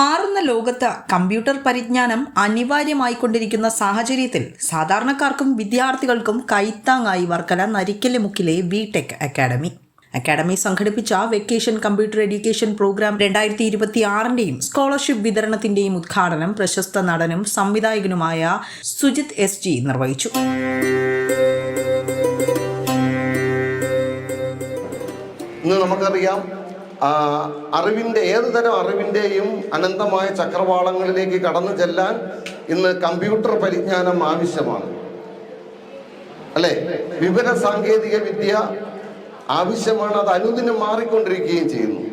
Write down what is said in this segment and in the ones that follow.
മാറുന്ന ലോകത്ത് കമ്പ്യൂട്ടർ പരിജ്ഞാനം അനിവാര്യമായിക്കൊണ്ടിരിക്കുന്ന സാഹചര്യത്തിൽ സാധാരണക്കാർക്കും വിദ്യാർത്ഥികൾക്കും കൈത്താങ്ങായി വർക്കല നരിക്കല്മുക്കിലെ VTech അക്കാഡമി സംഘടിപ്പിച്ച വെക്കേഷൻ കമ്പ്യൂട്ടർ എഡ്യൂക്കേഷൻ പ്രോഗ്രാം 2026ന്റെയും സ്കോളർഷിപ്പ് വിതരണത്തിന്റെയും ഉദ്ഘാടനം പ്രശസ്ത നടനും സംവിധായകനുമായ സുജിത് SG നിർവഹിച്ചു. ഇന്ന് നമുക്കറിയാം, അറിവിൻ്റെ ഏതുതരം അറിവിൻ്റെയും അനന്തമായ ചക്രവാളങ്ങളിലേക്ക് കടന്നു ചെല്ലാൻ ഇന്ന് കമ്പ്യൂട്ടർ പരിജ്ഞാനം ആവശ്യമാണ്, അല്ലേ? വിവര സാങ്കേതിക വിദ്യ ആവശ്യമാണ്. അത് അനുദിനം മാറിക്കൊണ്ടിരിക്കുകയും ചെയ്യുന്നു.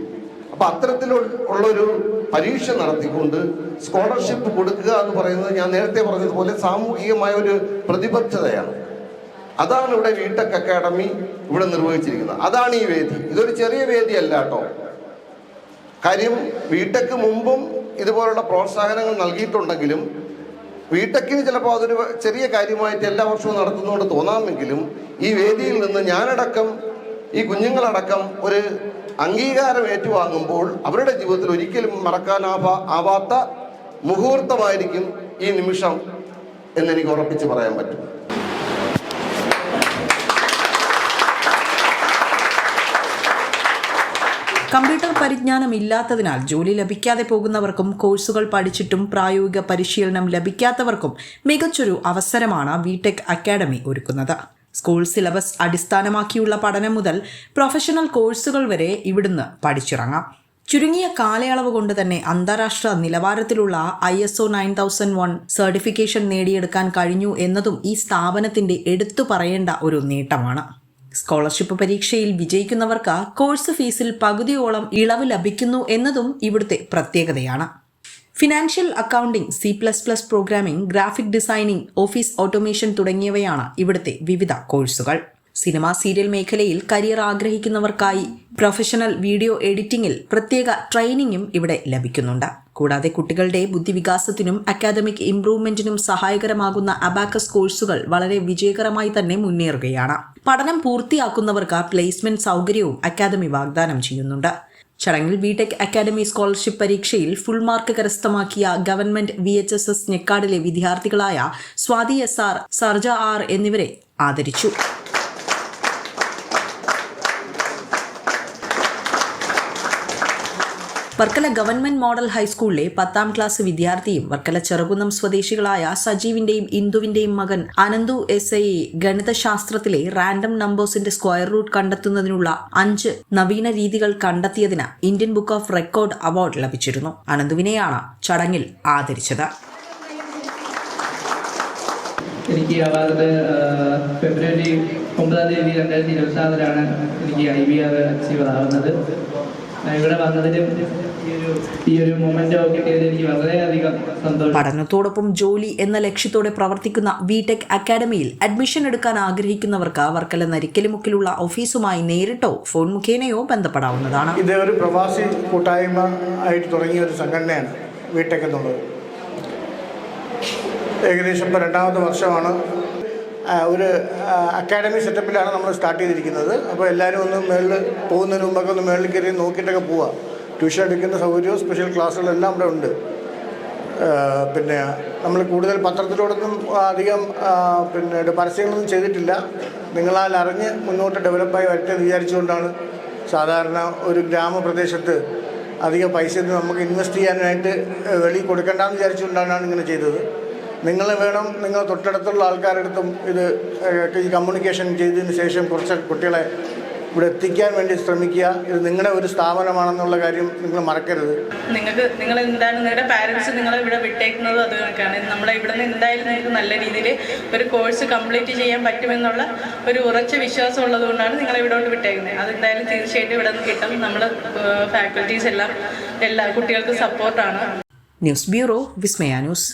അപ്പം അത്തരത്തിലുള്ളൊരു പരീക്ഷ നടത്തിക്കൊണ്ട് സ്കോളർഷിപ്പ് കൊടുക്കുക എന്ന് പറയുന്നത് ഞാൻ നേരത്തെ പറഞ്ഞതുപോലെ സാമൂഹികമായ ഒരു പ്രതിബദ്ധതയാണ്. അതാണ് ഇവിടെ VTech അക്കാഡമി ഇവിടെ നിർവഹിച്ചിരിക്കുന്നത്. അതാണ് ഈ വേദി. ഇതൊരു ചെറിയ വേദിയല്ല കേട്ടോ. കാര്യം VTech മുമ്പും ഇതുപോലുള്ള പ്രോത്സാഹനങ്ങൾ നൽകിയിട്ടുണ്ടെങ്കിലും VTechന് ചിലപ്പോൾ അതൊരു ചെറിയ കാര്യമായിട്ട് എല്ലാ വർഷവും നടത്തുന്നതുകൊണ്ട് തോന്നാമെങ്കിലും ഈ വേദിയിൽ നിന്ന് ഞാനടക്കം ഈ കുഞ്ഞുങ്ങളടക്കം ഒരു അംഗീകാരം ഏറ്റുവാങ്ങുമ്പോൾ അവരുടെ ജീവിതത്തിൽ ഒരിക്കലും മറക്കാനാവാത്ത മുഹൂർത്തമായിരിക്കും ഈ നിമിഷം എന്നെനിക്ക് ഉറപ്പിച്ച് പറയാൻ പറ്റും. കമ്പ്യൂട്ടർ പരിജ്ഞാനം ഇല്ലാത്തതിനാൽ ജോലി ലഭിക്കാതെ പോകുന്നവർക്കും കോഴ്സുകൾ പഠിച്ചിട്ടും പ്രായോഗിക പരിശീലനം ലഭിക്കാത്തവർക്കും മികച്ചൊരു അവസരമാണ് VTech അക്കാഡമി ഒരുക്കുന്നത്. സ്കൂൾ സിലബസ് അടിസ്ഥാനമാക്കിയുള്ള പഠനം മുതൽ പ്രൊഫഷണൽ കോഴ്സുകൾ വരെ ഇവിടുന്ന് പഠിച്ചിറങ്ങാം. ചുരുങ്ങിയ കാലയളവ് കൊണ്ട് തന്നെ അന്താരാഷ്ട്ര നിലവാരത്തിലുള്ള ISO 9001 സർട്ടിഫിക്കേഷൻ നേടിയെടുക്കാൻ കഴിഞ്ഞു എന്നതും ഈ സ്ഥാപനത്തിന്റെ എടുത്തു പറയേണ്ട ഒരു നേട്ടമാണ്. സ്കോളർഷിപ്പ് പരീക്ഷയിൽ വിജയിക്കുന്നവർക്ക് കോഴ്സ് ഫീസിൽ പകുതിയോളം ഇളവ് ലഭിക്കുന്നു എന്നതും ഇവിടുത്തെ പ്രത്യേകതയാണ്. Financial accounting, C++ programming, graphic designing, office automation തുടങ്ങിയവയാണ് ഇവിടുത്തെ വിവിധ കോഴ്സുകൾ. സിനിമ സീരിയൽ മേഖലയിൽ കരിയർ ആഗ്രഹിക്കുന്നവർക്കായി പ്രൊഫഷണൽ വീഡിയോ എഡിറ്റിംഗിൽ പ്രത്യേക ട്രെയിനിങ്ങും ഇവിടെ ലഭിക്കുന്നുണ്ട്. കൂടാതെ കുട്ടികളുടെ ബുദ്ധിവികാസത്തിനും അക്കാദമിക് ഇംപ്രൂവ്മെന്റിനും സഹായകരമാകുന്ന അബാക്കസ് കോഴ്സുകൾ വളരെ വിജയകരമായി തന്നെ മുന്നേറുകയാണ്. പഠനം പൂർത്തിയാക്കുന്നവർക്ക് പ്ലേസ്മെന്റ് സൗകര്യവും അക്കാദമി വാഗ്ദാനം ചെയ്യുന്നുണ്ട്. ചടങ്ങിൽ VTech അക്കാഡമി സ്കോളർഷിപ്പ് പരീക്ഷയിൽ ഫുൾ മാർക്ക് കരസ്ഥമാക്കിയ government VHSS ഞെക്കാടിലെ വിദ്യാർത്ഥികളായ Swathi SR, സർജ R എന്നിവരെ ആദരിച്ചു. വർക്കല ഗവൺമെന്റ് മോഡൽ ഹൈസ്കൂളിലെ 10ാം ക്ലാസ് വിദ്യാർത്ഥിയും വർക്കല ചെറുകുന്നം സ്വദേശികളായ സജീവിന്റെയും ഇന്ദുവിന്റെയും മകൻ അനന്തു SI ഗണിതശാസ്ത്രത്തിലെ റാൻഡം നമ്പേഴ്സിന്റെ സ്ക്വയർ റൂട്ട് കണ്ടെത്തുന്നതിനുള്ള 5 നവീന രീതികൾ കണ്ടെത്തിയതിന് Indian book of record award ലഭിച്ചിരുന്നു. അനന്തുവിനെയാണ് ചടങ്ങിൽ ആദരിച്ചത്. എനിക്ക് അവാർഡ് ഫെബ്രുവരി 9 2024 എനിക്ക് IVR അച്ചീവർ ആവുന്നത്. ഇവിടെ വന്നതിലും ഈ ഒരു മൊമെന്റോ കിട്ടിയതിൽ എനിക്ക് വളരെയധികം സന്തോഷം. പഠനത്തോടൊപ്പം ജോലി എന്ന ലക്ഷ്യത്തോടെ പ്രവർത്തിക്കുന്ന VTech അക്കാഡമിയിൽ അഡ്മിഷൻ എടുക്കാൻ ആഗ്രഹിക്കുന്നവർക്ക് വർക്കല നരിക്കല്മുക്കിലുള്ള ഓഫീസുമായി നേരിട്ടോ ഫോൺ മുഖേനയോ ബന്ധപ്പെടാവുന്നതാണ്. ഇത് ഒരു പ്രവാസി കൂട്ടായ്മ ആയിട്ട് തുടങ്ങിയ ഒരു സംഘടനയാണ് VTech എന്നുള്ളത്. ഏകദേശം ഇപ്പോൾ 2ാമത്തെ വർഷമാണ്. ഒരു അക്കാഡമി സെറ്റപ്പിലാണ് നമ്മൾ സ്റ്റാർട്ട് ചെയ്തിരിക്കുന്നത്. അപ്പോൾ എല്ലാവരും ഒന്ന് മേളിൽ പോകുന്നതിന് മുമ്പൊക്കെ ഒന്ന് മേളിൽ കയറി നോക്കിയിട്ടൊക്കെ പോവുക. ട്യൂഷൻ എടുക്കുന്ന സൗകര്യവും സ്പെഷ്യൽ ക്ലാസ്സുകളെല്ലാം ഇവിടെ ഉണ്ട്. പിന്നെ നമ്മൾ കൂടുതൽ പത്രത്തിലോടൊന്നും അധികം പരസ്യങ്ങളൊന്നും ചെയ്തിട്ടില്ല. നിങ്ങളാൽ അറിഞ്ഞ് മുന്നോട്ട് ഡെവലപ്പായി വരട്ടെ എന്ന് വിചാരിച്ചുകൊണ്ടാണ്. സാധാരണ ഒരു ഗ്രാമപ്രദേശത്ത് അധികം പൈസയൊന്നും നമുക്ക് ഇൻവെസ്റ്റ് ചെയ്യാനായിട്ട് വെളിയിൽ കൊടുക്കേണ്ടെന്ന് വിചാരിച്ചുകൊണ്ടാണ് ഇങ്ങനെ ചെയ്തത്. നിങ്ങൾ വേണം, നിങ്ങൾ തൊട്ടടുത്തുള്ള ആൾക്കാരടുത്തും ഇത് ഈ കമ്മ്യൂണിക്കേഷൻ ചെയ്തതിന് ശേഷം കുറച്ച് കുട്ടികളെ ഇവിടെ എത്തിക്കാൻ വേണ്ടി ശ്രമിക്കുക. ഇത് നിങ്ങളുടെ ഒരു സ്ഥാപനമാണെന്നുള്ള കാര്യം നിങ്ങൾ മറക്കരുത്. നിങ്ങൾ എന്താണ് നിങ്ങളുടെ പാരൻസ് നിങ്ങളെ ഇവിടെ വിട്ടേക്കുന്നത് അത് കണക്കാണ്. നമ്മളെ ഇവിടെ നിന്ന് എന്തായാലും നിങ്ങൾക്ക് നല്ല രീതിയിൽ ഒരു കോഴ്സ് കംപ്ലീറ്റ് ചെയ്യാൻ പറ്റുമെന്നുള്ള ഒരു ഉറച്ച വിശ്വാസം ഉള്ളതുകൊണ്ടാണ് നിങ്ങളെ ഇവിടോട്ട് വിട്ടേക്കുന്നത്. അതെന്തായാലും തീർച്ചയായിട്ടും ഇവിടെ നിന്ന് കിട്ടും. നമ്മൾ ഫാക്കൽറ്റീസ് എല്ലാം എല്ലാ കുട്ടികൾക്കും സപ്പോർട്ടാണ്. ന്യൂസ് ബ്യൂറോ, വിസ്മയ ന്യൂസ്.